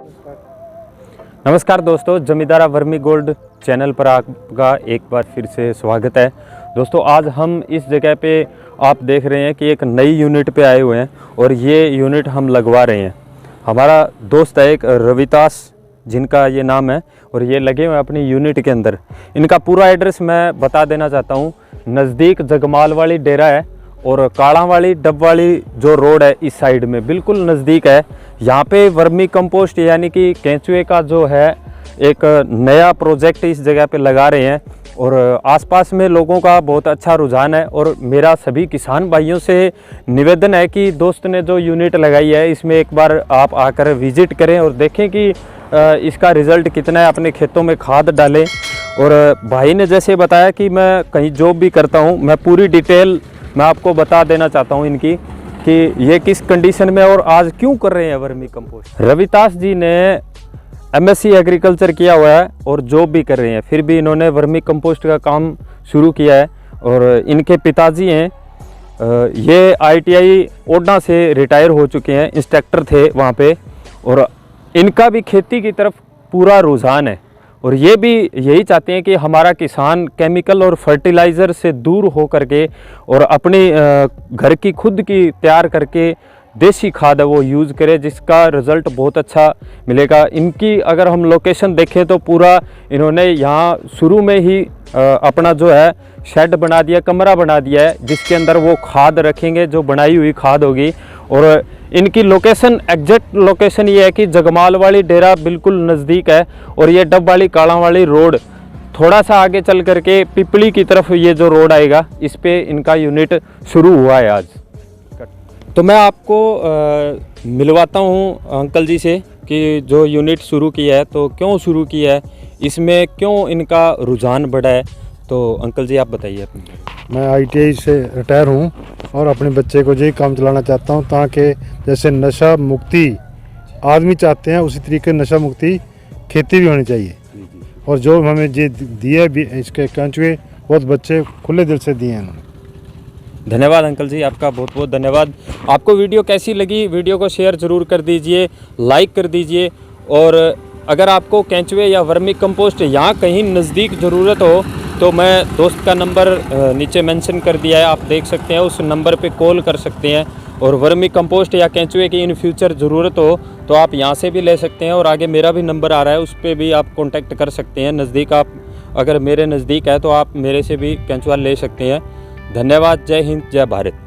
नमस्कार दोस्तों, जमींदारा vermi gold channel पर आपका एक बार फिर से स्वागत है। दोस्तों आज हम इस जगह पे आप देख रहे हैं कि एक नई यूनिट पे आए हुए हैं और ये यूनिट हम लगवा रहे हैं। हमारा दोस्त है एक रविदास जिनका ये नाम है और ये लगे हुए हैं अपनी यूनिट के अंदर। इनका पूरा एड्रेस मैं बता देना चाहता हूँ। नज़दीक जगमाल वाली डेरा है और काड़ा वाली डब वाली जो रोड है इस साइड में बिल्कुल नज़दीक है। यहाँ पे वर्मी कंपोस्ट यानी कि केंचुए का जो है एक नया प्रोजेक्ट इस जगह पे लगा रहे हैं और आसपास में लोगों का बहुत अच्छा रुझान है। और मेरा सभी किसान भाइयों से निवेदन है कि दोस्त ने जो यूनिट लगाई है इसमें एक बार आप आकर विजिट करें और देखें कि इसका रिज़ल्ट कितना है। अपने खेतों में खाद डालें। और भाई ने जैसे बताया कि मैं कहीं जॉब भी करता हूँ, मैं पूरी डिटेल मैं आपको बता देना चाहता हूँ इनकी कि ये किस कंडीशन में और आज क्यों कर रहे हैं वर्मी कंपोस्ट। रविदास जी ने एमएससी एग्रीकल्चर किया हुआ है और जॉब भी कर रहे हैं, फिर भी इन्होंने वर्मी कंपोस्ट का काम शुरू किया है। और इनके पिताजी हैं, ये आईटीआई ओडा से रिटायर हो चुके हैं, इंस्ट्रक्टर थे वहाँ पे। और इनका भी खेती की तरफ पूरा रुझान है और ये भी यही चाहते हैं कि हमारा किसान केमिकल और फर्टिलाइज़र से दूर हो करके और अपनी घर की खुद की तैयार करके देसी खाद है वो यूज़ करे, जिसका रिज़ल्ट बहुत अच्छा मिलेगा। इनकी अगर हम लोकेशन देखें तो पूरा इन्होंने यहाँ शुरू में ही अपना जो है शेड बना दिया, कमरा बना दिया है, जिसके अंदर वो खाद रखेंगे जो बनाई हुई खाद होगी। और इनकी लोकेशन एग्जैक्ट लोकेशन ये है कि जगमाल वाली डेरा बिल्कुल नज़दीक है और ये डब वाली काड़ा वाली रोड थोड़ा सा आगे चल करके पिपली की तरफ ये जो रोड आएगा इस पे इनका यूनिट शुरू हुआ है आज। तो मैं आपको मिलवाता हूँ अंकल जी से कि जो यूनिट शुरू किया है तो क्यों शुरू किया है, इसमें क्यों इनका रुझान बढ़ा है। तो अंकल जी आप बताइए अपनी। मैं आईटीआई से रिटायर हूँ और अपने बच्चे को यही काम चलाना चाहता हूँ ताकि जैसे नशा मुक्ति आदमी चाहते हैं उसी तरीके नशा मुक्ति खेती भी होनी चाहिए। और जो हमें ये दिए भी इसके केंचुए बहुत बच्चे खुले दिल से दिए हैं उन्होंने। धन्यवाद अंकल जी, आपका बहुत बहुत धन्यवाद। आपको वीडियो कैसी लगी, वीडियो को शेयर ज़रूर कर दीजिए, लाइक कर दीजिए। और अगर आपको केंचुए या वर्मी कंपोस्ट यहाँ कहीं नज़दीक ज़रूरत हो तो मैं दोस्त का नंबर नीचे मेंशन कर दिया है, आप देख सकते हैं, उस नंबर पे कॉल कर सकते हैं। और वर्मी कंपोस्ट या केंचुए की इन फ्यूचर ज़रूरत हो तो आप यहाँ से भी ले सकते हैं। और आगे मेरा भी नंबर आ रहा है, उस पर भी आप कांटेक्ट कर सकते हैं। नज़दीक आप अगर मेरे नज़दीक है तो आप मेरे से भी केंचुआ ले सकते हैं। धन्यवाद। जय हिंद, जय भारत।